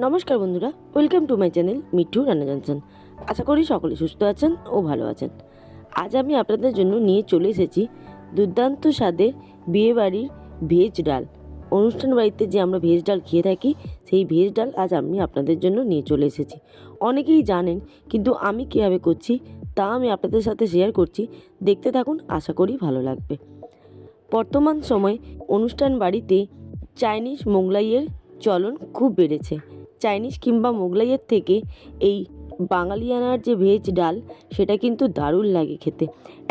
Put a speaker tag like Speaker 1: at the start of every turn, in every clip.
Speaker 1: নমস্কার বন্ধুরা, welcome to my channel Mithu রান্না জনসন। আশা করি সকলে সুস্থ আছেন ও ভালো আছেন। আজ আমি আপনাদের জন্য নিয়ে চলে এসেছি দুর্দান্ত স্বাদের বিয়েবাড়ির ভেজ ডাল। অনুষ্ঠান বাড়িতে যে আমরা ভেজ ডাল খেয়ে থাকি, সেই ভেজ ডাল আজ আমি আপনাদের জন্য নিয়ে চলে এসেছি। অনেকেই জানেন, কিন্তু আমি কীভাবে করছি তা আমি আপনাদের সাথে শেয়ার করছি। দেখতে থাকুন, আশা করি ভালো লাগবে। বর্তমান সময়ে অনুষ্ঠান বাড়িতে চাইনিজ মোগলাইয়ের চলন খুব বেড়েছে। চাইনিজ কিংবা মোগলাইয়ের থেকে এই বাঙালিয়ানার যে ভেজ ডাল, সেটা কিন্তু দারুণ লাগে খেতে।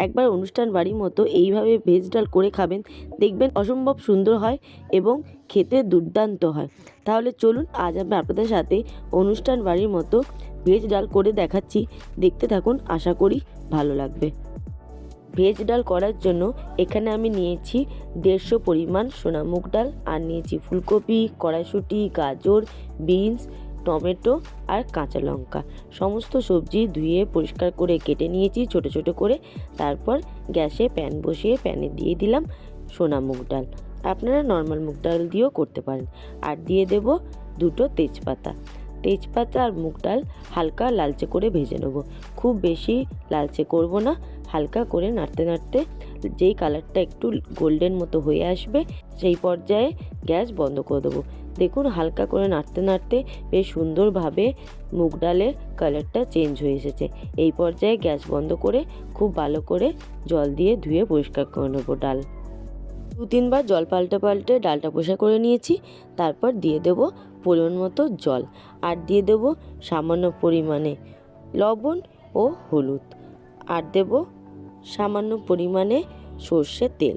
Speaker 1: একবার অনুষ্ঠান বাড়ির মতো এইভাবে ভেজ ডাল করে খাবেন, দেখবেন অসম্ভব সুন্দর হয় এবং খেতে দুর্দান্ত হয়। তাহলে চলুন, আজ আমি আপনাদের সাথে অনুষ্ঠান বাড়ির মতো ভেজ ডাল করে দেখাচ্ছি। দেখতে থাকুন, আশা করি ভালো লাগবে। ভেজ ডাল করার জন্য এখানে আমি নিয়েছি 150 পরিমাণ সোনা মুগ ডাল, আর নিয়েছি ফুলকপি, কড়াইশুঁটি, গাজর, বিনস, টমেটো আর কাঁচা লঙ্কা। সমস্ত সবজি ধুয়ে পরিষ্কার করে কেটে নিয়েছি ছোট ছোট করে। তারপর গ্যাসে প্যান বসিয়ে প্যানে দিয়ে দিলাম সোনা মুগ ডাল। আপনারা নর্মাল মুগ ডাল দিয়েও করতে পারেন। আর দিয়ে দেব 2টো তেজপাতা। তেজপাতা আর মুগ ডাল হালকা লালচে করে ভেজে নেব। খুব বেশি লালচে করব না, হালকা করে নাড়তে নাড়তে যেই কালারটা একটু গোল্ডেন মতো হয়ে আসবে, সেই পর্যায়ে গ্যাস বন্ধ করে দেবো। দেখুন, হালকা করে নাড়তে নাড়তে বেশ সুন্দরভাবে মুগ ডালের কালারটা চেঞ্জ হয়ে এসেছে। এই পর্যায়ে গ্যাস বন্ধ করে খুব ভালো করে জল দিয়ে ধুয়ে পরিষ্কার করে নেবো ডাল। 2-3 বার জল পাল্টে পাল্টে ডালটা পরিষ্কার করে নিয়েছি। তারপর দিয়ে দেব পরিমাণ মতো জল, আর দিয়ে দেব সামান্য পরিমাণে লবণ ও হলুদ, আর দেব সামান্য পরিমাণে সর্ষের তেল।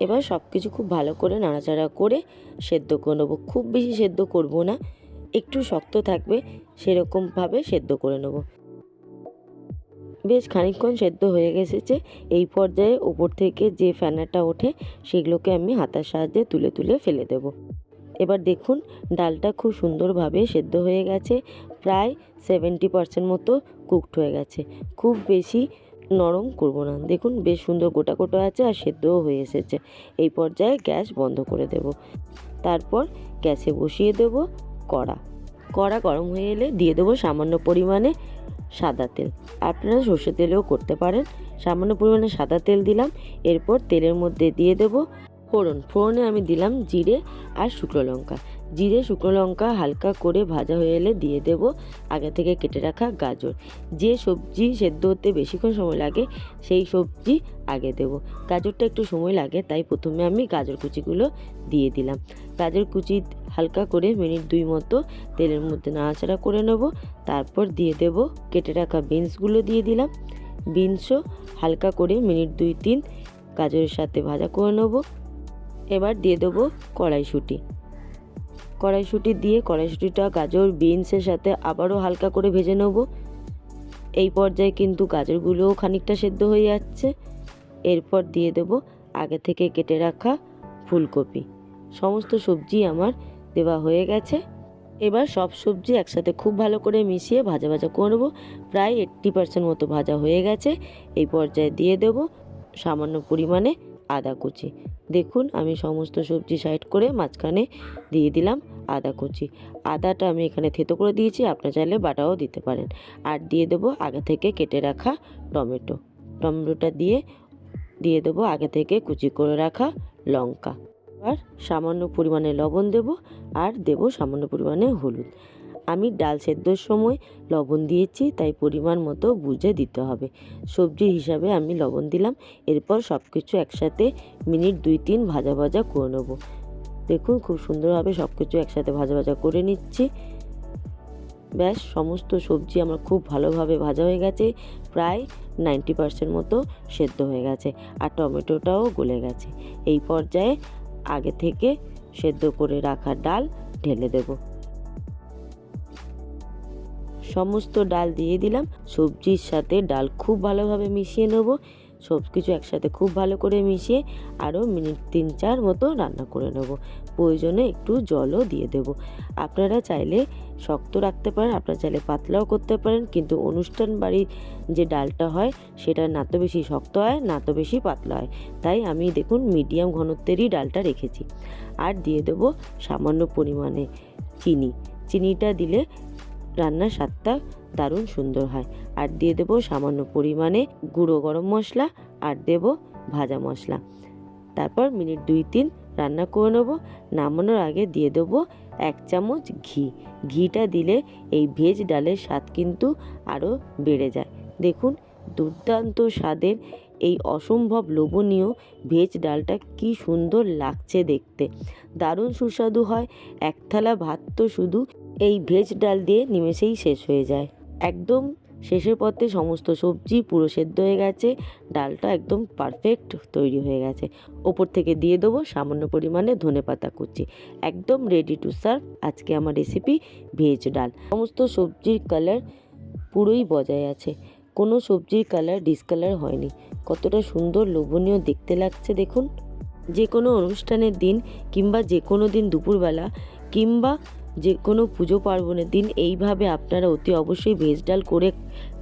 Speaker 1: এবার সব কিছু খুব ভালো করে নাড়াচাড়া করে সেদ্ধ করে নেবো। খুব বেশি সেদ্ধ করব না, একটু শক্ত থাকবে সেরকমভাবে সেদ্ধ করে নেব। বেশ খানিকক্ষণ সেদ্ধ হয়ে গেছে। এই পর্যায়ে ওপর থেকে যে ফেনাটা ওঠে, সেগুলোকে আমি হাতার সাহায্যে তুলে তুলে ফেলে দেব। এবার দেখুন, ডালটা খুব সুন্দরভাবে সেদ্ধ হয়ে গেছে। প্রায় 70% মতো কুকড হয়ে গেছে। খুব বেশি নরম করব না। দেখুন, বেশ সুন্দর গোটা গোটা আছে আর সেদ্ধও হয়ে এসেছে। এই পর্যায়ে গ্যাস বন্ধ করে দেব। তারপর গ্যাসে বসিয়ে দেব কড়া গরম হয়ে এলে দিয়ে দেবো সামান্য পরিমাণে সাদা তেল। আপনারা সর্ষের তেলেও করতে পারেন। সামান্য পরিমাণে সাদা তেল দিলাম। এরপর তেলের মধ্যে দিয়ে দেব ফোড়নে আমি দিলাম জিরে আর শুকনো লঙ্কা। জিরে শুকনো লঙ্কা হালকা করে ভাজা হয়ে এলে দিয়ে দেব আগে থেকে কেটে রাখা গাজর। যে সবজি সেদ্ধ হতে বেশিক্ষণ সময় লাগে, সেই সবজি আগে দেব। গাজরটা একটু সময় লাগে, তাই প্রথমে আমি গাজর কুচিগুলো দিয়ে দিলাম। গাজর কুচি হালকা করে মিনিট 2 মতো তেলের মধ্যে নাড়াচাড়া করে নেব। তারপর দিয়ে দেব কেটে রাখা বিনসগুলো দিয়ে দিলাম। বিনসও হালকা করে মিনিট 2-3 গাজরের সাথে ভাজা করে নেব। এবার দিয়ে দেবো কড়াইশুঁটি দিয়ে কড়াইশুঁটিটা গাজর বিনসের সাথে আবারও হালকা করে ভেজে নেব। এই পর্যায়ে কিন্তু গাজরগুলোও খানিকটা সেদ্ধ হয়ে যাচ্ছে। এরপর দিয়ে দেব আগে থেকে কেটে রাখা ফুলকপি। সমস্ত সবজি আমার দেওয়া হয়ে গেছে। এবার সব সবজি একসাথে খুব ভালো করে মিশিয়ে ভাজা ভাজা করব। প্রায় 80% মতো ভাজা হয়ে গেছে। এই পর্যায়ে দিয়ে দেব সামান্য পরিমাণে আদা কুচি। দেখুন, আমি সমস্ত সবজি সাইড করে মাঝখানে দিয়ে দিলাম আদা কুচি। আদাটা আমি এখানে থেতো করে দিয়েছি, আপনারা চাইলে বাটাও দিতে পারেন। আর দিয়ে দেবো আগে থেকে কেটে রাখা টমেটোটা দিয়ে দেবো আগে থেকে কুচি করে রাখা লঙ্কা। আর সামান্য পরিমাণে লবণ দেব, আর দেব সামান্য পরিমাণে হলুদ। আমি ডাল সেদ্ধর সময় লবণ দিয়েছি, তাই পরিমাণ মতো বুঝে দিতে হবে। সবজি হিসাবে আমি লবণ দিলাম। এরপর সব কিছু একসাথে মিনিট 2-3 ভাজা ভাজা করে নেব। দেখুন, খুব সুন্দরভাবে সব কিছু একসাথে ভাজা ভাজা করে নিচ্ছি। ব্যাস, সমস্ত সবজি আমার খুব ভালোভাবে ভাজা হয়ে গেছে। প্রায় 90% মতো সেদ্ধ হয়ে গেছে, আর টমেটোটাও গলে গেছে। এই পর্যায়ে আগে থেকে সেদ্ধ করে রাখা ডাল ঢেলে দেব। সমস্ত ডাল দিয়ে দিলাম। সবজির সাথে ডাল খুব ভালোভাবে মিশিয়ে নেব। সব কিছু একসাথে খুব ভালো করে মিশিয়ে আরও মিনিট 3-4 মতো রান্না করে নেব। প্রয়োজনে একটু জলও দিয়ে দেব। আপনারা চাইলে শক্ত রাখতে পারেন, আপনারা চাইলে পাতলাও করতে পারেন, কিন্তু অনুষ্ঠান বাড়ির যে ডালটা হয়, সেটা না তো বেশি শক্ত হয় না তো বেশি পাতলা হয়। তাই আমি দেখুন মিডিয়াম ঘনত্বেরই ডালটা রেখেছি। আর দিয়ে দেব সামান্য পরিমাণে চিনি। চিনিটা দিলে রান্নার স্বাদটা দারুণ সুন্দর হয়। আর দিয়ে দেবো সামান্য পরিমাণে গুঁড়ো গরম মশলা আর দেবো ভাজা মশলা। তারপর মিনিট 2-3 রান্না করে নেবো। নামানোর আগে দিয়ে দেবো 1 চামচ ঘি। ঘিটা দিলে এই ভেজ ডালের স্বাদ কিন্তু আরও বেড়ে যায়। দেখুন দুর্দান্ত স্বাদের এই অসম্ভব লোভনীয় ভেজ ডালটা কি সুন্দর লাগছে দেখতে, দারুণ সুস্বাদু হয়। এক থালা ভাত তো শুধু এই ভেজ ডাল দিয়ে নিমেষেই শেষ হয়ে যায়। একদম শেষের পথে সমস্ত সবজি পুরো সেদ্ধ হয়ে গেছে, ডালটা একদম পারফেক্ট তৈরি হয়ে গেছে। ওপর থেকে দিয়ে দেবো সামান্য পরিমাণে ধনেপাতা কুচি। একদম রেডি টু সার্ভ আজকে আমার রেসিপি ভেজ ডাল। সমস্ত সবজির কালার পুরোই বজায় আছে, কোনো সবজির কালার ডিসকালার হয়নি। কতটা সুন্দর লোভনীয় দেখতে লাগছে দেখুন। যে কোনো অনুষ্ঠানের দিন কিংবা যে কোনো দিন দুপুরবেলা কিংবা যে কোনো পুজো পার্বণের দিন এইভাবে আপনারা অতি অবশ্যই ভেজ ডাল করে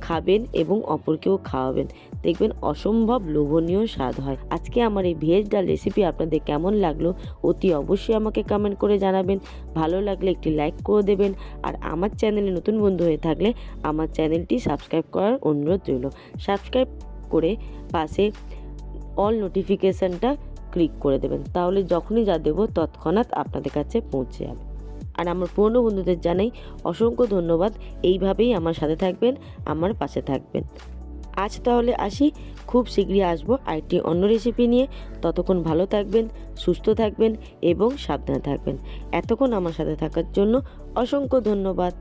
Speaker 1: খাবেন এবং অপরকেও খাওয়াবেন, দেখবেন অসম্ভব লোভনীয় স্বাদ হয়। আজকে আমার এই ভেজ ডাল রেসিপি আপনাদের কেমন লাগলো অতি অবশ্যই আমাকে কমেন্ট করে জানাবেন। ভালো লাগলে একটি লাইক করে দেবেন। আর আমার চ্যানেলে নতুন বন্ধু হয়ে থাকলে আমার চ্যানেলটি সাবস্ক্রাইব করার অনুরোধ রইল। সাবস্ক্রাইব করে পাশে অল নোটিফিকেশানটা ক্লিক করে দেবেন, তাহলে যখনই যা দেবো তৎক্ষণাৎ আপনাদের কাছে পৌঁছে যাবে। আর আমার পুরনো বন্ধুদের জানাই অসংখ্য ধন্যবাদ। এইভাবেই আমার সাথে থাকবেন, আমার পাশে থাকবেন। আজ তাহলে আসি, খুব শীঘ্রই আসবো আরেকটি অন্য রেসিপি নিয়ে। ততক্ষণ ভালো থাকবেন, সুস্থ থাকবেন এবং সাবধানে থাকবেন। এতক্ষণ আমার সাথে থাকার জন্য অসংখ্য ধন্যবাদ।